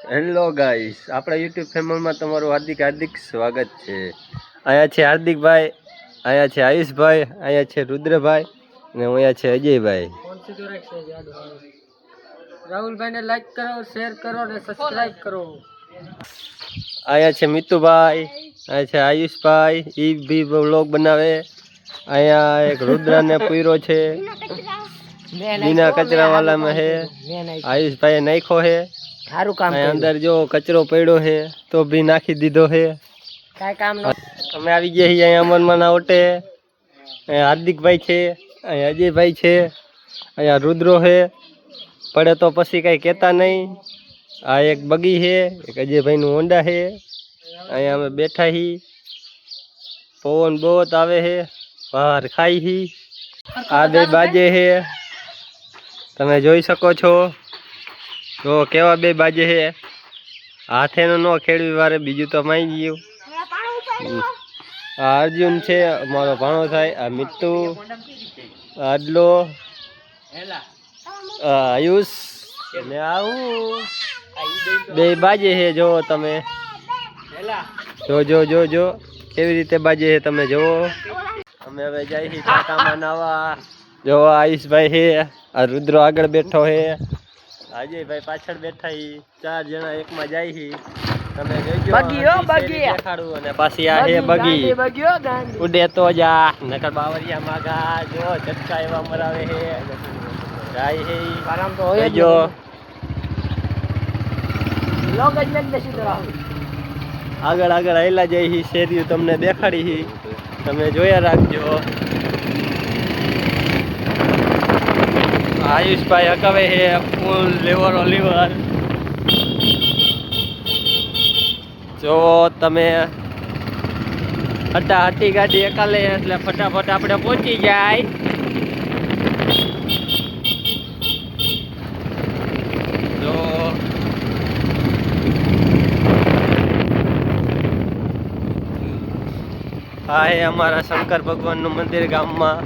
Hello guys, આપણા YouTube ફેમિલીમાં તમારું હાર્દિક હાર્દિક સ્વાગત છે. અહીંયા છે હાર્દિકભાઈ, અહીંયા છે આયુષભાઈ, અહીંયા છે રુદ્રભાઈ અને અહીંયા છે અજયભાઈ. રાહુલભાઈને લાઈક કરો, શેર કરો અને સબસ્ક્રાઇબ કરો. અહીંયા છે મિતુભાઈ, અહીંયા છે આયુષભાઈ, એ બી વ્લોગ બનાવે. અહીંયા એક રુદ્રને પૂરો છે, બીના કચરા વાલામાં હે. આયુષભાઈ નાખ્યો હે. સારું કામ અંદર જો કચરો પડ્યો હે તો બી નાખી દીધો હે. કાંઈ કામ ન. અમે આવી ગયા છીએ અહીંયા અમરમાના ઓટે. અહીંયા હાર્દિકભાઈ છે, અહીંયા અજયભાઈ છે, અહીંયા રુદ્રો હે. પડે તો પછી કાંઈ કહેતા નહીં. આ એક બગી છે, એક અજયભાઈનું હોન્ડા છે. અહીંયા અમે બેઠા હી, પવન બહુત આવે છે, બહાર ખાઈ હી. આ બે બાજે છે, તમે જોઈ શકો છો. તો કેવા બે બાજે છે, હાથે નો ખેડવી વારે, બીજું તો માઈ ગયું. આ અર્જુન છે, અમારો ભાણો થાય. આ મિત્તુ, આડલો, આયુષ ને આવું બે બાજે છે. જો તમે જો કેવી રીતે બાજે છે તમે જુઓ. અમે હવે જાય છીએ ટાટામાં નાવા. જો આયુષભાઈ છે, આ રુદ્રો આગળ બેઠો છે, અજયભાઈ પાછળ બેઠા. 4 જણા એકમાં જાય છે. તમે દેખાડું અને પાછી આ હે બગી. ઉડે તો જા, નકર બાવરિયા માગા. જો ઝટકા એવા મરાવે છે. જાય છે આરામ તો હોય જો. આગળ આયલા જાય છે, શેરીઓ તમને દેખાડી છે, તમે જોયા રાખજો. આયુષભાઈ હકાવે છે ફૂલ લેવર ઓલિવર. જો તમે હટાહટી ગાડી એકાલે એટલે ફટાફટ આપણે પહોંચી જાય. જો હા એ અમારા શંકર ભગવાનનું મંદિર ગામમાં.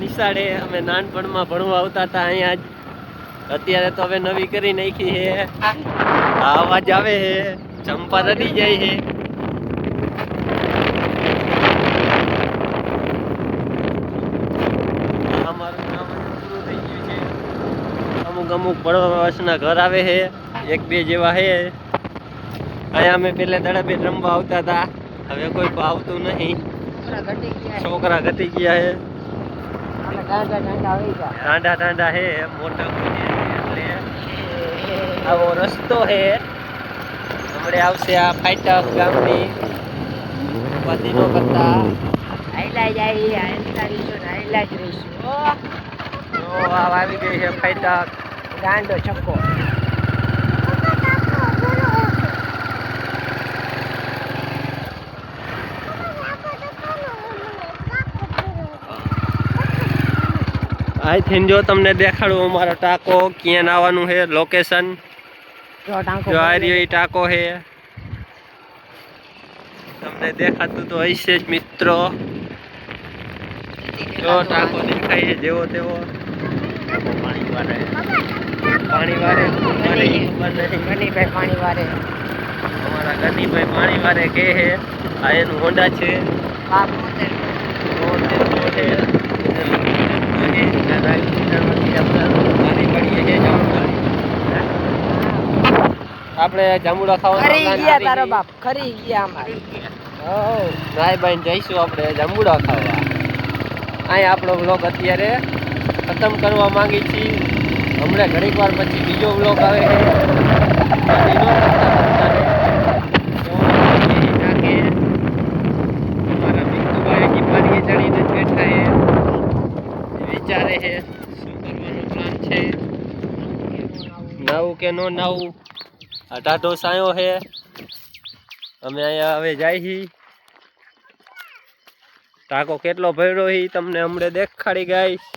નિશાળે અમે નાનપણમાં ભણવા આવતા હતા અહીંયા જ. અત્યારે તો હવે નવી કરી નાખી છે. આ અવાજ આવે છે, ચંપા રડી જાય છે. અમારું કામ પૂરું થઈ ગયું છે. અમુક પડવાસના ઘર આવે છે, 1-2 જેવા છે. અહીંયા અમે પેલા દડા રમવા આવતા હતા, હવે કોઈ આવતું નહીં. છોકરા ઘટી ગયા છે. ટાંડા હે મોટા એટલે આવો રસ્તો હે. હમણે આવશે આ ફાઈટક ગામની ઉપાધિ નો કરતા. આવી ગઈ છે ફાઈટક ગાંડો છક્કો. આઈથી જો તમને દેખાડું અમારો ટાંકો ક્યાં આવવાનું છે, લોકેશન. જો આ રહ્યો એ ટાંકો છે, તમને દેખાતું તો હશે જ મિત્રો. જો ટાંકો દેખાય છે જેવો તેવો. પાણી વારે ગનીભાઈ પાણી વારે. અમારા ગનીભાઈ પાણી વારે કે છે. આ એનું હોન્ડા છે. આપણે જાંબુડા ખાવા ખરી ગયા. નાઈ બાઈ જઈશું આપણે જાંબુડા ખાવા. અહીં આપણો વ્લોગ અત્યારે ખતમ કરવા માંગી છીએ. હમણાં ઘડીક વાર પછી બીજો વ્લોગ આવે છે. અમારા મિત્તુભાઈ જીપારીએ ચડીને જ બેઠા છે, વિચારે છે શું કરવાનો પ્લાન છે, નાવું કે નો નાવું. આ ટાઢો સાયો છે. અમે અહીંયા હવે જાય છીએ. ટાંકો કેટલો ભર્યો છે તમને હમણે દેખાડી ગાઈશ.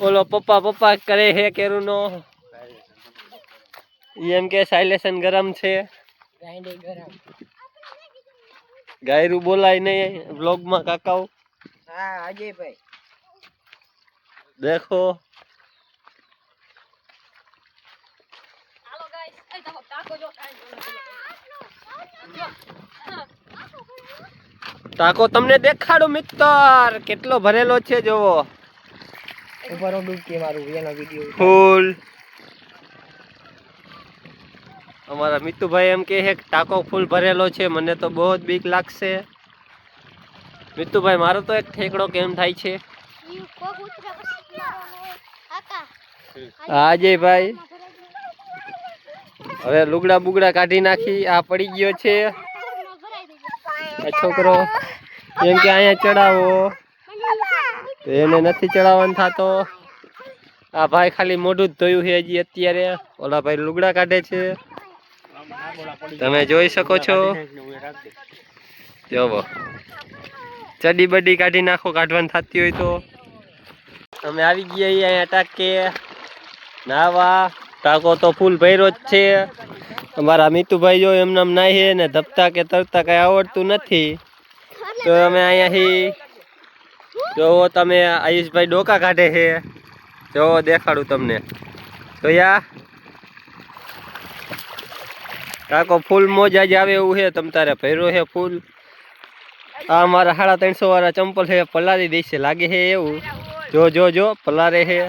ઓલો પપ્પા કરે છે કેરુનો. એમ કે સાયલેશન ગરમ છે. ગાયરું બોલાય નહીં વ્લોગમાં કાકાઓ. હા અજયભાઈ દેખો ટાંકો તમને દેખાડું મિત્ર કેટલો ભરેલો છે જોવો ઉપર ડૂબકી મારું એનો વિડિયો ફૂલ અમારા મિતુભાઈ એમ કે છે કે ટાંકો ફૂલ ભરેલો છે મને તો બહુ જ બીક લાગશે મિતુભાઈ મારો તો એક ઠેકડો કેમ થાય છે આજે ભાઈ હવે લુગડા બુગડા કાઢી નાખી આ પડી ગયો છે આ છોકરો એમ કે અહીંયા ચડાવો તો એને નથી ચડાવવાનું થતો આ ભાઈ ખાલી મોઢું જ ધોયું છે હજી અત્યારે ઓલા ભાઈ લુગડા કાઢે છે તમે જોઈ શકો છો જોવો ચડી બડી કાઢી નાખો કાઢવાનું થતી હોય તો અમે આવી ગયા અહીંયા ટાંકે નાવા ટાંકો તો ફૂલ ભર્યો જ છે અમારા મિતુભાઈ જો એમનામ નાહી ને ધપતા કે તરતા કઈ આવડતું નથી તો અમે અહીંયાથી જોવો તમે આયુષભાઈ ડોકા કાઢે છે જોવો દેખાડું તમને જોયા ટાંકો ફૂલ મોજા જ આવે એવું છે તમ તારે ભર્યો છે ફૂલ આ મારા 350 વાળા ચંપલ છે પલારી દેશે લાગે છે એવું જો જો જો પલારે છે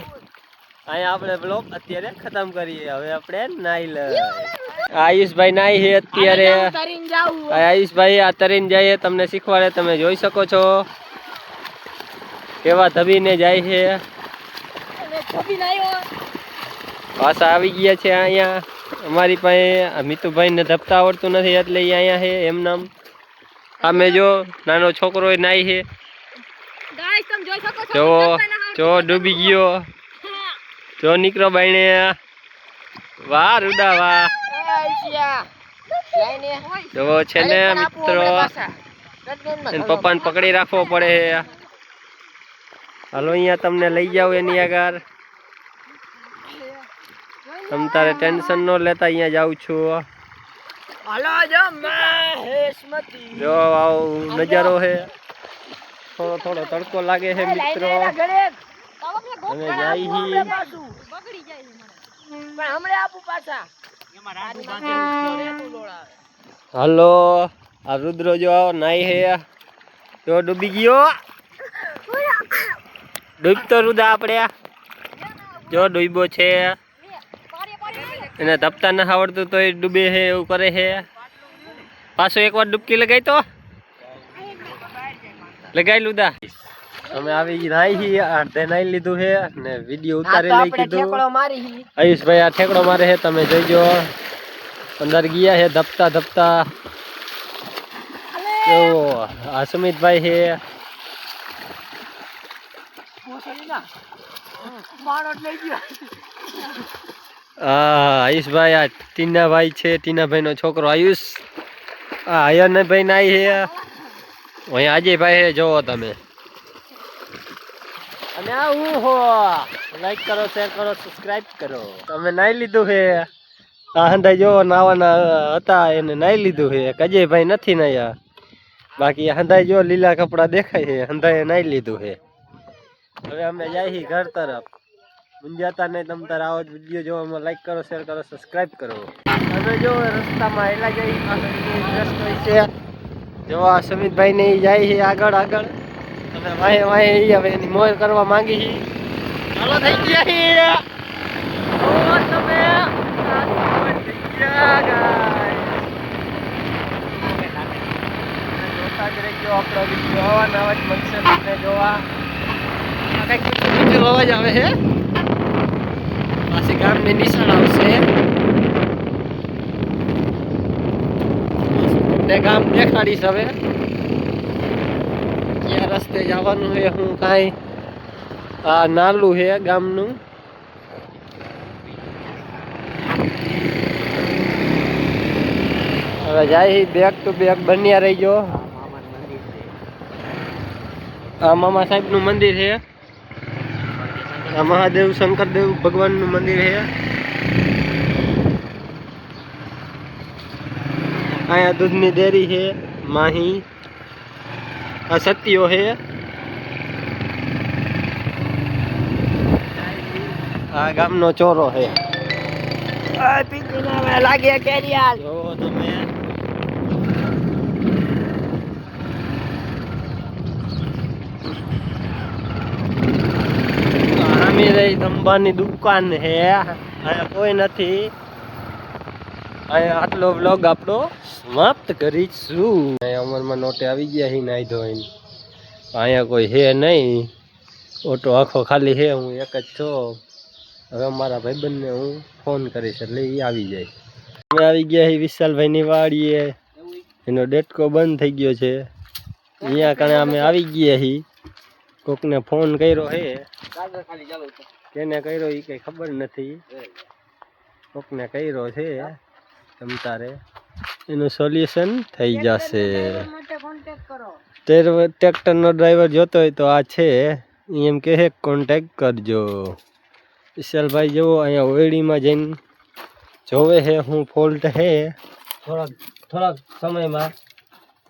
અહીંયા આપણે બ્લોગ અત્યારે ખતમ કરીએ હવે આપણે નાઈ લે આયુષભાઈ નાઈ છે અત્યારે આયુષભાઈ આ તરીને જાય તમને શીખવાડે તમે જોઈ શકો છો કેવા ધબીને જાય છે પાછા આવી ગયા છે અહીંયા અમારી પાસે મિતુભાઈ ને ધપતા આવડતું નથી એટલે અહીંયા છે એમ નામ અમે જો નાનો છોકરો નાઈ છે જો જો ડૂબી ગયો જો નીકળો બાઈને વાહ રૂડા વાહ જો છે ને મિત્રો પપ્પાને પકડી રાખવો પડે હાલો અહીંયા તમને લઈ જાવ એની આગળ તમ તારે ટેન્શન ન લેતા અહીંયા જાઉં છું જો આવું નજારો છે થોડો થોડો તડકો લાગે છે મિત્રો અમે જાય હાલો આ રુદ્રો જો નાઈ હે જો ડૂબી ગયો ડૂબતો રુદા આપણે જો ડૂબ્યો છે એને ધપતા ના આવડતું તો ડૂબે છે એવું કરે છે પાછો એકવાર ડૂબકી લગાઈ તો લગાઈ લુદા અમે આવી નાઈ અડધે નાઈ લીધું છે ને વિડીયો ઉતારી લઈ કીધું આયુષભાઈ આ ઠેકડો મારે છે તમે જોઈજો અંદર ગયા છે ધપતા ધપતા જો આ સુમિતભાઈ છે આયુષભાઈ આ ટીનાભાઈ છે ટીનાભાઈ નો છોકરો આયુષ આ અયનભાઈ નાઈ છે અહીંયા અજયભાઈ છે જોવો તમે અને આ હું હો લાઈક કરો શેર કરો સબસ્ક્રાઇબ કરો તમે નાઈ લીધું છે આ હંધાઈ જો નાવાના હતા એને નાઈ લીધું છે અજયભાઈ નથી નાયા બાકી હંધાઈ જો લીલા કપડા દેખાય છે હંધાઈ નાઈ લીધું છે હવે અમે જાય ઘર તરફ મુંજાતા નહીં તમ તાર આવો વિડીયો જોવામાં લાઈક કરો શેર કરો સબસ્ક્રાઇબ કરો અમે જો રસ્તામાં હેલા જઈ રસ્તો છે જો આ સુમિતભાઈ ને જાય છે આગળ આગળ અને વાહે વાહે હવે એની મોજ કરવા માંગી છે ચાલો થઈ ગયા છે ઓ તમે થઈ ગયા જોતા જ રહેજો આપણો વિડીયો આવા નવા જ મળશે તમને જોવા કંઈક અવાજ આવે છે પાછી ગામની નિશાળ આવશે તમને ગામ દેખાડીશ હવે ક્યાં રસ્તે જવાનું છે હું કાંઈ આ નાલું છે ગામનું હવે જાય બેક ટુ બેક બન્યા રહીજો આ મામા સાહેબ નું મંદિર છે આ મહાદેવ શંકરદેવ ભગવાન નું મંદિર છે અહીંયા દૂધની ડેરી છે માહી આ સત્યો છે આ ગામનો ચોરો છે લાગે કેરિયાલ જો તમે રહી ધંબાની દુકાન હે, અહીંયા કોઈ નથી. અહીંયા આટલો વ્લોગ આપણો સમાપ્ત કરીશું. અહીંયા અમરમાં નોટે આવી ગયા હી નાઈ ધોઈને. અહીંયા કોઈ હે નહીં, ઓટો આખો ખાલી હે. હું એક જ છું. હવે મારા ભાઈબંધને હું ફોન કરીશ એટલે એ આવી જાય. અમે આવી ગયા હી વિશાલભાઈની વાડીએ. એનો ડેટકો બંધ થઈ ગયો છે. અહીંયા કણે અમે આવી ગયા હી. કોકને ફોન કર્યો હે, કેને કર્યો એ કઈ ખબર નથી. કોકને કર્યો છે, તમ તારે એનું સોલ્યુશન થઈ જશે. ટ્રેક્ટરનો ડ્રાઈવર જોતો હોય તો આ છે, એમ કહે કોન્ટેક્ટ કરજો. વિશાલભાઈ જેવો અહીંયા ઓયડીમાં જઈને જોવે હે હું ફોલ્ટ હે. થોડાક સમયમાં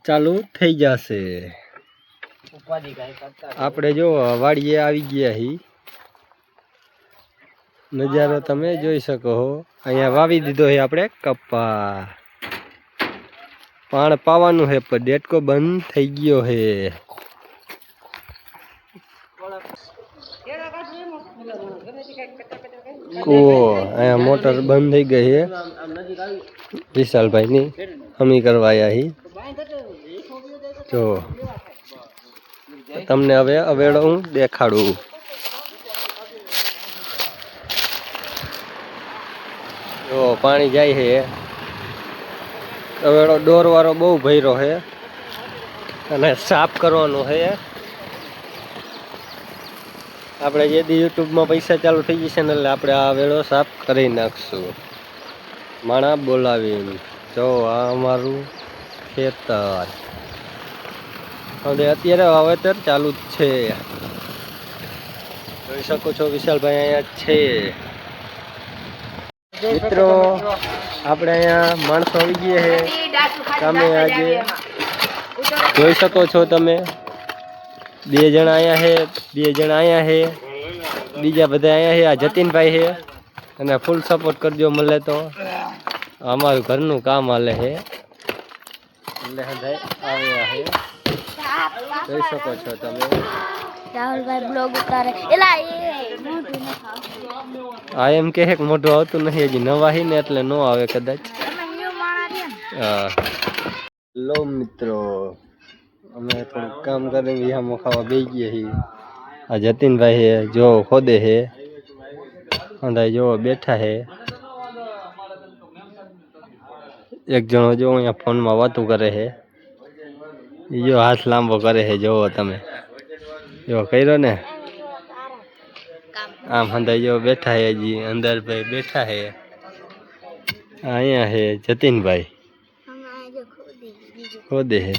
ચાલુ થઈ જશે. આપણે જો વાડીએ આવી ગયા હી. નજારો તમે જોઈ શકો છો. અહીંયા વાવી દીધો છે આપણે કપા. પાણ પાવાનું છે પણ ડેટકો બંધ થઈ ગયો છે. કૂવો અહીંયા મોટર બંધ થઈ ગઈ છે. વિશાલભાઈની હમી કરવા આવ્યા હી. જો તમને હવે અવેડો હું દેખાડું. જો પાણી જાય છે. અવેડો દોરવાળો બહુ ભર્યો છે અને સાફ કરવાનો છે. આપણે જે દી યુટ્યુબમાં પૈસા ચાલુ થઈ જશે ને એટલે આપણે આ વેળો સાફ કરી નાખશું. માણા બોલાવીને. જો આ અમારું ખેતર. હવે અત્યારે વાવેતર ચાલુ જ છે. જોઈ શકો છો વિશાલભાઈ અહીંયા છે. મિત્રો આપણે અહીંયા માણસો આવી ગયા છે કામે. આજે જોઈ શકો છો તમે, 2 જણા અહીંયા છે, 2 જણા અહીંયા છે, બીજા બધા અહીંયા છે. આ જતીનભાઈ છે અને ફૂલ સપોર્ટ કરજો મળે તો. અમારું ઘરનું કામ હાલે છે એટલે આવ્યા છે. જોઈ શકો છો તમે. રાહુલભાઈ બ્લોગ ઉતારે એલા આ એમ કે મોઢું આવતું નથી, હજી નવા હી ને એટલે નો આવે કદાચ. હા લો મિત્રો, અમે થોડુંક કામ કરીને વિહામો ખાવા બેસી ગયા છીએ. આ જતીનભાઈ હે, જો ખોદે હે. અંદાજ જો બેઠા હે. એક જણો જો અહીંયા ફોનમાં વાતું કરે છે. જો હાથ લાંબો કરે છે, જોવો તમે. જો કર્યો ને આમ. અંદર જો બેઠા હે, હજી અંદર ભાઈ બેઠા હે. અહીંયા હે જતીનભાઈ ખોદે હે.